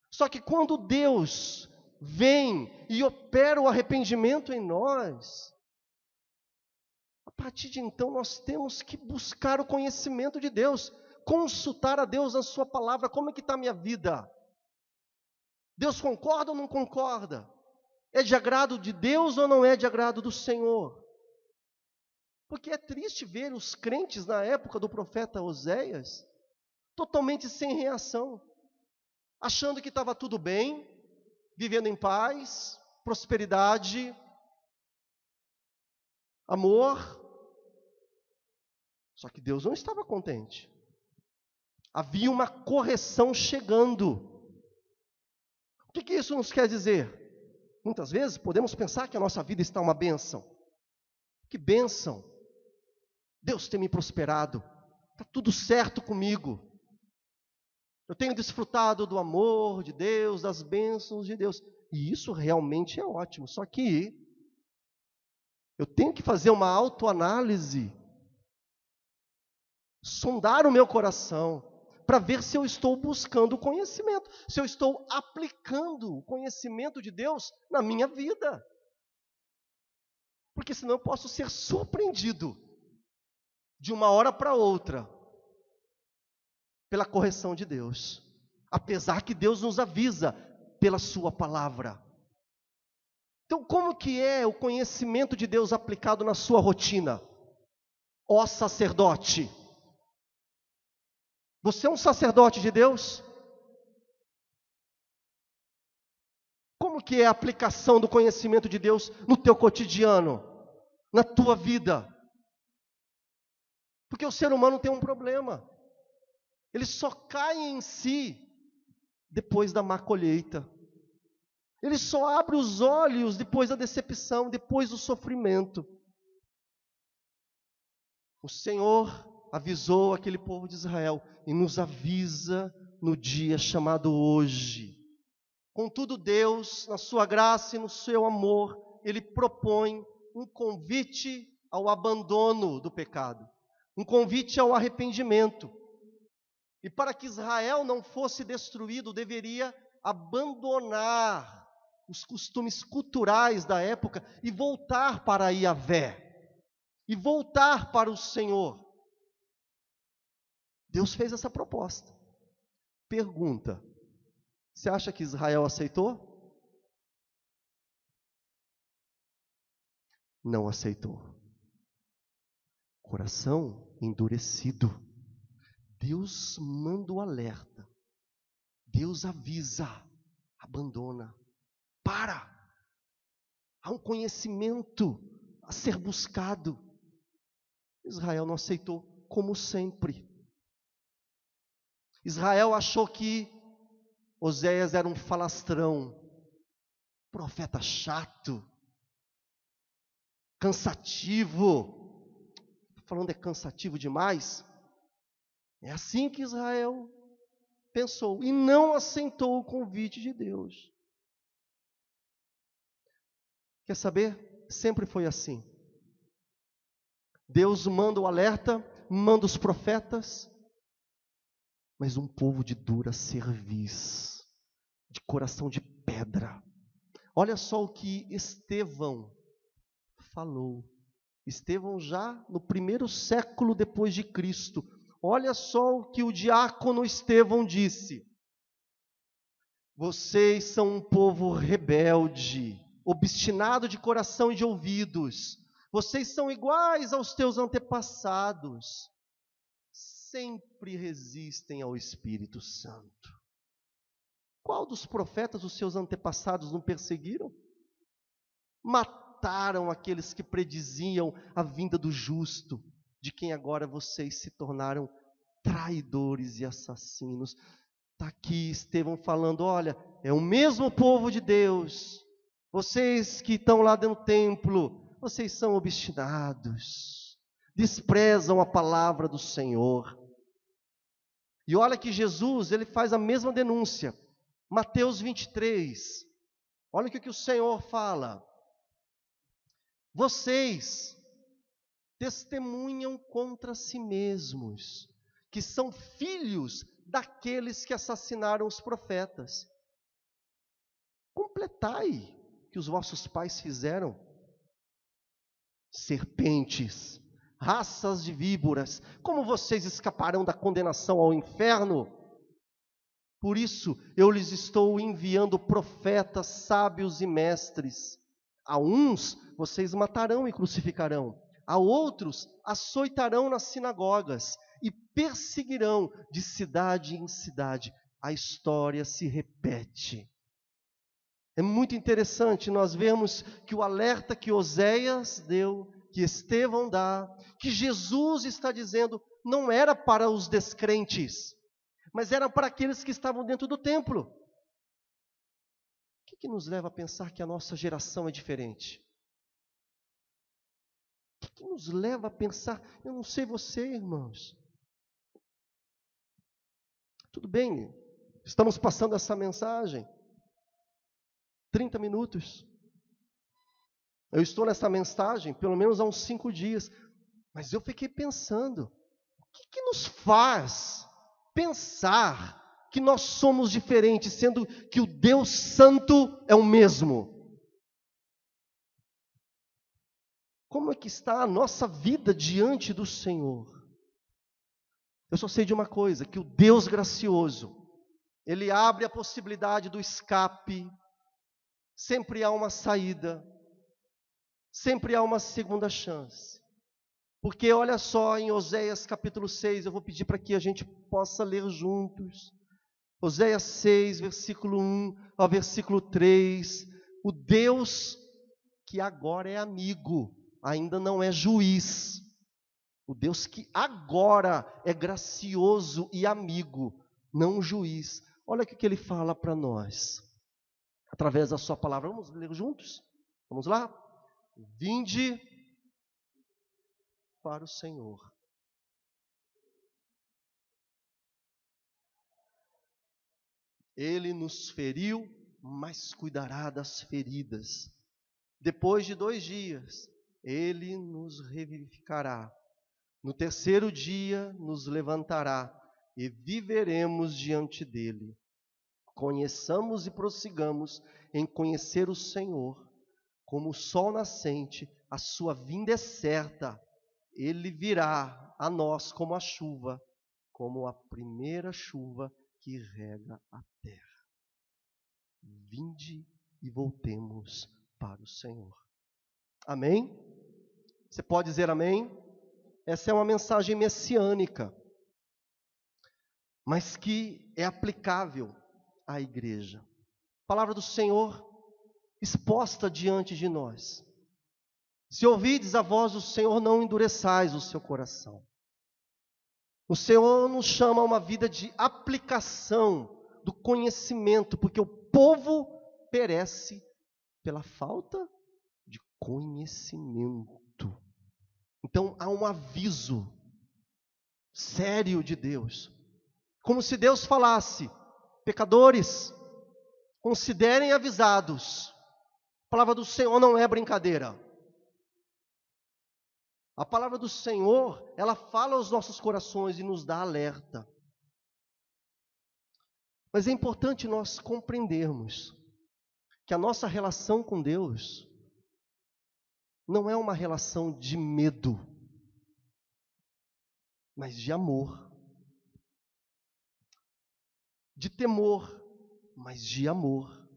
Speaker 1: Só que quando Deus vem e opera o arrependimento em nós, a partir de então nós temos que buscar o conhecimento de Deus, consultar a Deus na sua palavra. Como é que está a minha vida? Deus concorda ou não concorda? É de agrado de Deus ou não é de agrado do Senhor? Porque é triste ver os crentes na época do profeta Oséias totalmente sem reação, achando que estava tudo bem, vivendo em paz, prosperidade, amor. Só que Deus não estava contente. Havia uma correção chegando. O que isso nos quer dizer? Muitas vezes podemos pensar que a nossa vida está uma bênção. Que bênção! Deus tem me prosperado, está tudo certo comigo. Eu tenho desfrutado do amor de Deus, das bênçãos de Deus. E isso realmente é ótimo. Só que eu tenho que fazer uma autoanálise, sondar o meu coração, para ver se eu estou buscando o conhecimento, se eu estou aplicando o conhecimento de Deus na minha vida. Porque senão eu posso ser surpreendido de uma hora para outra pela correção de Deus, apesar que Deus nos avisa pela sua palavra. Então, como que é o conhecimento de Deus aplicado na sua rotina? Ó sacerdote, você é um sacerdote de Deus? Como que é a aplicação do conhecimento de Deus no teu cotidiano, na tua vida? Porque o ser humano tem um problema. Ele só cai em si depois da má colheita. Ele só abre os olhos depois da decepção, depois do sofrimento. O Senhor avisou aquele povo de Israel e nos avisa no dia chamado hoje. Contudo, Deus, na sua graça e no seu amor, Ele propõe um convite ao abandono do pecado, um convite ao arrependimento. E para que Israel não fosse destruído, deveria abandonar os costumes culturais da época e voltar para Yahvé, e voltar para o Senhor. Deus fez essa proposta. Pergunta: você acha que Israel aceitou? Não aceitou. Coração endurecido. Deus manda o alerta. Deus avisa, abandona, para. Há um conhecimento a ser buscado. Israel não aceitou, como sempre. Israel achou que Oséias era um falastrão, profeta chato, cansativo. Falando é cansativo demais. É assim que Israel pensou e não aceitou o convite de Deus. Quer saber? Sempre foi assim. Deus manda o alerta, manda os profetas, mas um povo de dura cerviz, de coração de pedra. Olha só o que Estevão falou. Estevão já no 1º século depois de Cristo. Olha só o que o diácono Estevão disse. Vocês são um povo rebelde, obstinado de coração e de ouvidos. Vocês são iguais aos teus antepassados. Sempre resistem ao Espírito Santo. Qual dos profetas os seus antepassados não perseguiram? Mataram aqueles que prediziam a vinda do justo, de quem agora vocês se tornaram traidores e assassinos. Está aqui Estevão falando, olha, é o mesmo povo de Deus. Vocês que estão lá dentro do templo, vocês são obstinados, desprezam a palavra do Senhor. E olha que Jesus, ele faz a mesma denúncia. Mateus 23, olha o que o Senhor fala. Vocês testemunham contra si mesmos, que são filhos daqueles que assassinaram os profetas. Completai o que os vossos pais fizeram. Serpentes, raças de víboras, como vocês escaparão da condenação ao inferno? Por isso, eu lhes estou enviando profetas, sábios e mestres. A uns vocês matarão e crucificarão, a outros açoitarão nas sinagogas e perseguirão de cidade em cidade. A história se repete. É muito interessante nós vermos que o alerta que Oséias deu, que Estevão dá, que Jesus está dizendo, não era para os descrentes, mas era para aqueles que estavam dentro do templo. O que nos leva a pensar que a nossa geração é diferente? O que nos leva a pensar, eu não sei você, irmãos. Tudo bem, estamos passando essa mensagem. 30 minutos. Eu estou nessa mensagem pelo menos há uns 5 dias. Mas eu fiquei pensando, o que nos faz pensar que nós somos diferentes, sendo que o Deus Santo é o mesmo? Como é que está a nossa vida diante do Senhor? Eu só sei de uma coisa, que o Deus gracioso, Ele abre a possibilidade do escape, sempre há uma saída, sempre há uma segunda chance. Porque olha só em Oséias capítulo 6, eu vou pedir para que a gente possa ler juntos. Oséias 6, versículo 1 ao versículo 3. O Deus que agora é amigo, ainda não é juiz. O Deus que agora é gracioso e amigo, não juiz. Olha o que Ele fala para nós, através da sua palavra. Vamos ler juntos? Vamos lá? Vinde para o Senhor. Ele nos feriu, mas cuidará das feridas. Depois de 2 dias, Ele nos revivificará. No 3º dia, nos levantará e viveremos diante dEle. Conheçamos e prossigamos em conhecer o Senhor. Como o sol nascente, a sua vinda é certa. Ele virá a nós como a chuva, como a primeira chuva que rega a terra. Vinde e voltemos para o Senhor. Amém? Você pode dizer amém? Essa é uma mensagem messiânica, mas que é aplicável à igreja. A palavra do Senhor exposta diante de nós. Se ouvides a voz do Senhor, não endureçais o seu coração. O Senhor nos chama a uma vida de aplicação do conhecimento, porque o povo perece pela falta de conhecimento. Então há um aviso sério de Deus, como se Deus falasse: pecadores, considerem avisados. A palavra do Senhor não é brincadeira. A palavra do Senhor, ela fala aos nossos corações e nos dá alerta. Mas é importante nós compreendermos que a nossa relação com Deus não é uma relação de medo, mas de amor. De temor, mas de amor.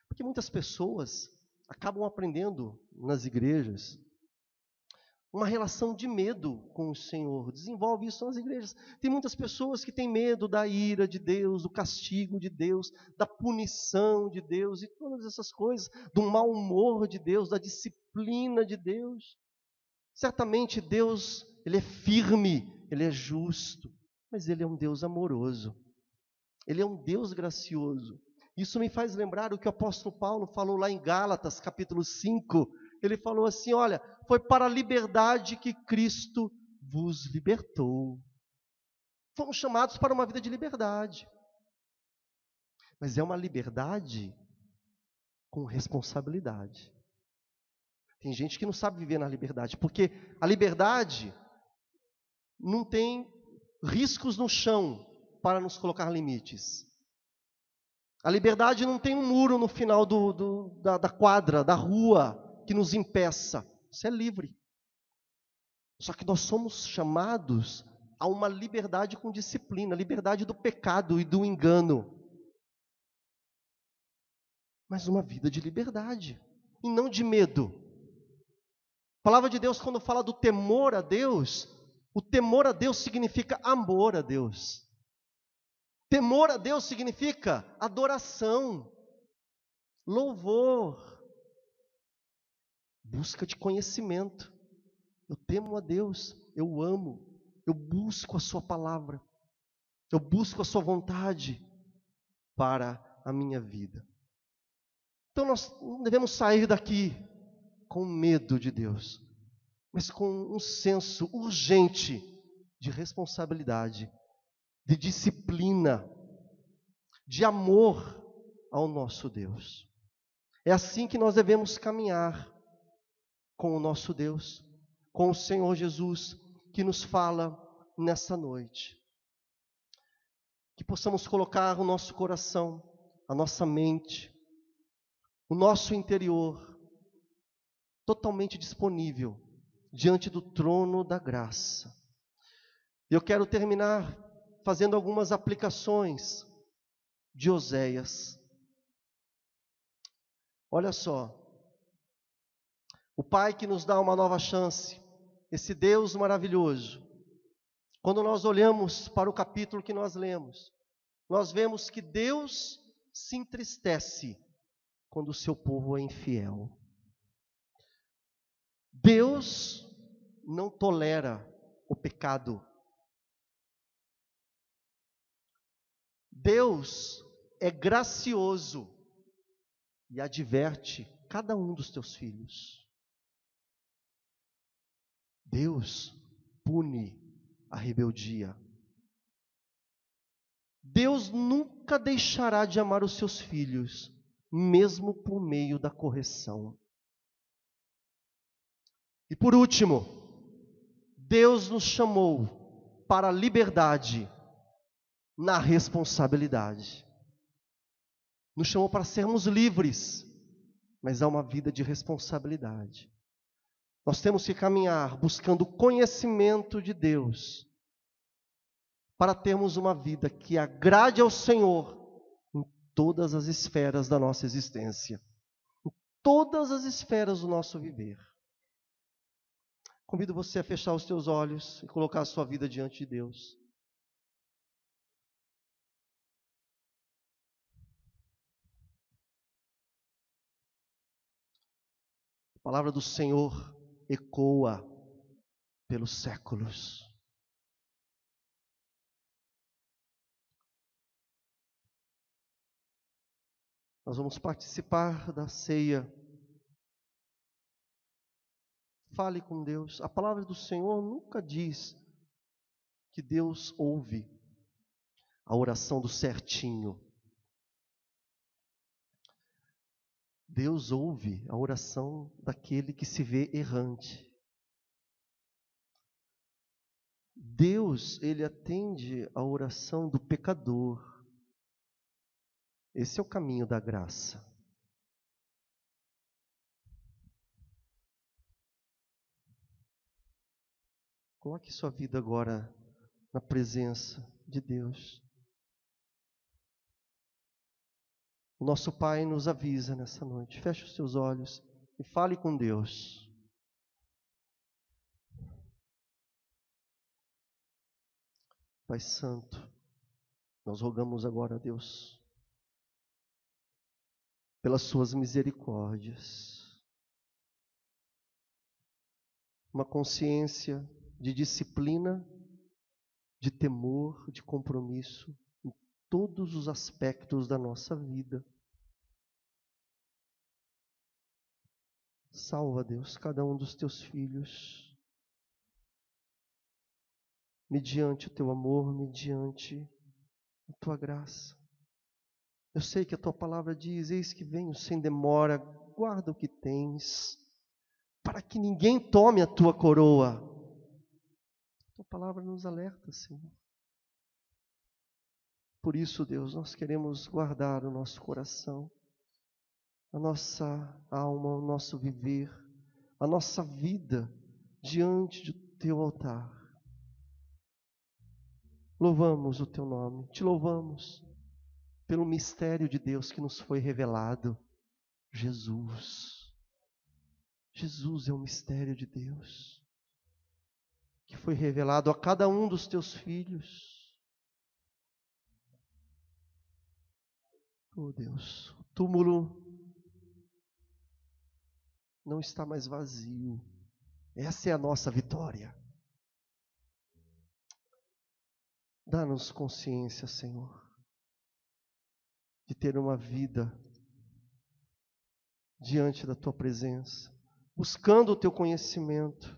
Speaker 1: Porque muitas pessoas acabam aprendendo nas igrejas uma relação de medo com o Senhor. Desenvolve isso nas igrejas. Tem muitas pessoas que têm medo da ira de Deus, do castigo de Deus, da punição de Deus e todas essas coisas, do mau humor de Deus, da disciplina de Deus. Certamente Deus, Ele é firme, Ele é justo, mas Ele é um Deus amoroso. Ele é um Deus gracioso. Isso me faz lembrar o que o apóstolo Paulo falou lá em Gálatas, capítulo 5. Ele falou assim: olha, foi para a liberdade que Cristo vos libertou. Fomos chamados para uma vida de liberdade. Mas é uma liberdade com responsabilidade. Tem gente que não sabe viver na liberdade, porque a liberdade não tem riscos no chão para nos colocar limites. A liberdade não tem um muro no final da quadra, da rua, que nos impeça. Isso é livre. Só que nós somos chamados a uma liberdade com disciplina, liberdade do pecado e do engano. Mas uma vida de liberdade, e não de medo. A palavra de Deus, quando fala do temor a Deus, o temor a Deus significa amor a Deus. Temor a Deus significa adoração, louvor, busca de conhecimento. Eu temo a Deus, eu amo, eu busco a sua palavra, eu busco a sua vontade para a minha vida. Então nós não devemos sair daqui com medo de Deus, mas com um senso urgente de responsabilidade, de disciplina, de amor ao nosso Deus. É assim que nós devemos caminhar com o nosso Deus, com o Senhor Jesus, que nos fala nessa noite. Que possamos colocar o nosso coração, a nossa mente, o nosso interior, totalmente disponível diante do trono da graça. Eu quero terminar fazendo algumas aplicações de Oséias. Olha só, o Pai que nos dá uma nova chance, esse Deus maravilhoso. Quando nós olhamos para o capítulo que nós lemos, nós vemos que Deus se entristece quando o seu povo é infiel. Deus não tolera o pecado. Deus é gracioso e adverte cada um dos teus filhos. Deus pune a rebeldia. Deus nunca deixará de amar os seus filhos, mesmo por meio da correção. E por último, Deus nos chamou para a liberdade na responsabilidade. Nos chamou para sermos livres, mas há uma vida de responsabilidade. Nós temos que caminhar buscando conhecimento de Deus, para termos uma vida que agrade ao Senhor em todas as esferas da nossa existência, em todas as esferas do nosso viver. Convido você a fechar os teus olhos e colocar a sua vida diante de Deus. A palavra do Senhor ecoa pelos séculos. Nós vamos participar da ceia. Fale com Deus. A palavra do Senhor nunca diz que Deus ouve a oração do certinho. Deus ouve a oração daquele que se vê errante. Deus, Ele atende a oração do pecador. Esse é o caminho da graça. Coloque sua vida agora na presença de Deus. O nosso Pai nos avisa nessa noite. Feche os seus olhos e fale com Deus. Pai Santo, nós rogamos agora a Deus, pelas suas misericórdias, uma consciência de disciplina, de temor, de compromisso em todos os aspectos da nossa vida. Salva, Deus, cada um dos teus filhos, mediante o teu amor, mediante a tua graça. Eu sei que a tua palavra diz: eis que venho sem demora, guarda o que tens, para que ninguém tome a tua coroa. A tua palavra nos alerta, Senhor. Por isso, Deus, nós queremos guardar o nosso coração, a nossa alma, o nosso viver, a nossa vida diante do teu altar. Louvamos o teu nome, te louvamos pelo mistério de Deus que nos foi revelado, Jesus. Jesus é o mistério de Deus que foi revelado a cada um dos teus filhos. Oh Deus, o túmulo não está mais vazio. Essa é a nossa vitória. Dá-nos consciência, Senhor, de ter uma vida diante da tua presença, buscando o teu conhecimento.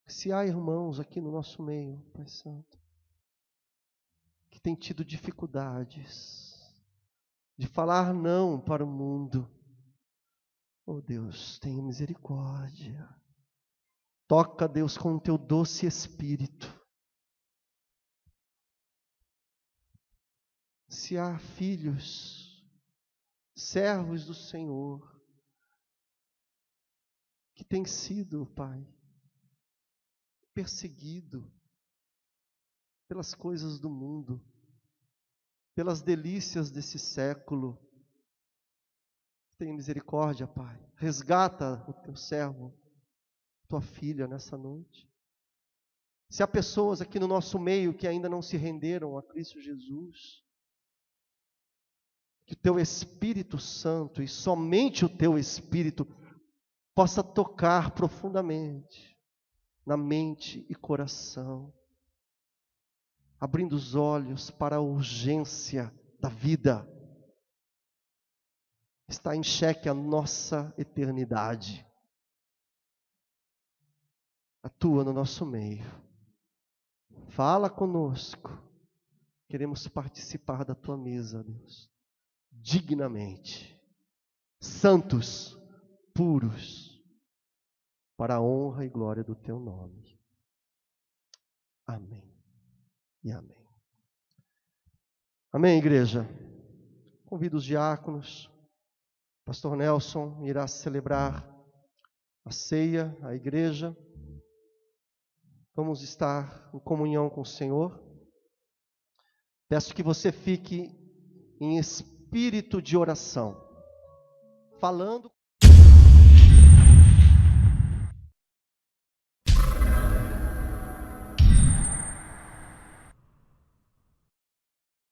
Speaker 1: Se há irmãos aqui no nosso meio, Pai Santo, que têm tido dificuldades de falar não para o mundo, oh Deus, tenha misericórdia. Toca, Deus, com o teu doce Espírito. Se há filhos, servos do Senhor, que têm sido, Pai, perseguido pelas coisas do mundo, pelas delícias desse século, tenha misericórdia, Pai. Resgata o teu servo, tua filha nessa noite. Se há pessoas aqui no nosso meio que ainda não se renderam a Cristo Jesus, que o teu Espírito Santo, e somente o teu Espírito, possa tocar profundamente na mente e coração, abrindo os olhos para a urgência da vida. Está em xeque a nossa eternidade. Atua no nosso meio. Fala conosco. Queremos participar da tua mesa, Deus, dignamente, santos, puros, para a honra e glória do teu nome. Amém e amém. Amém, igreja. Convido os diáconos. Pastor Nelson irá celebrar a ceia, a igreja. Vamos estar em comunhão com o Senhor. Peço que você fique em espírito de oração, falando